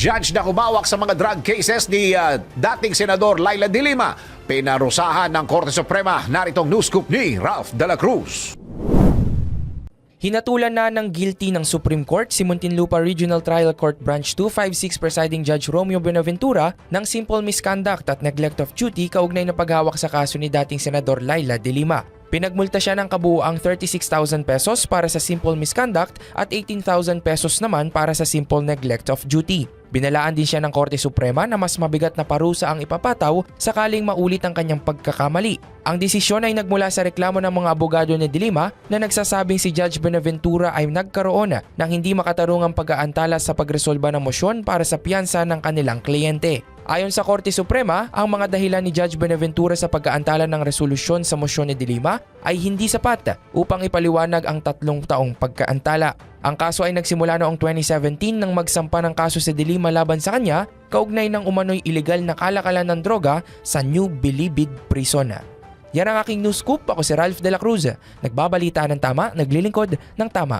judge na humawak sa mga drug cases ni dating Senador Laila de Lima, pinarusahan ng Korte Suprema. Naritong news scoop ni Ralph de la Cruz. Hinatulan na ng guilty ng Supreme Court si Muntinlupa Regional Trial Court Branch 256 Presiding Judge Romeo Buenaventura ng simple misconduct at neglect of duty kaugnay na paghawak sa kaso ni dating Senador Laila de Lima. Pinagmulta siya ng kabuuang 36,000 pesos para sa simple misconduct at 18,000 pesos naman para sa simple neglect of duty. Binalaan din siya ng Korte Suprema na mas mabigat na parusa ang ipapataw sakaling maulit ang kanyang pagkakamali. Ang desisyon ay nagmula sa reklamo ng mga abogado ni de Lima na nagsasabing si Judge Buenaventura ay nagkaroon ng hindi makatarungang pag-aantala sa pagresolba ng mosyon para sa piyansa ng kanilang kliyente. Ayon sa Korte Suprema, ang mga dahilan ni Judge Buenaventura sa pag-aantala ng resolusyon sa mosyon ni de Lima ay hindi sapat upang ipaliwanag ang 3 taong pagkaantala. Ang kaso ay nagsimula noong 2017 nang magsampa ng kaso si de Lima laban sa kanya kaugnay ng umano'y ilegal na kalakalan ng droga sa New Bilibid Prison. Yan ang aking news scoop. Ako si Ralph de la Cruz. Nagbabalita ng tama, naglilingkod ng tama.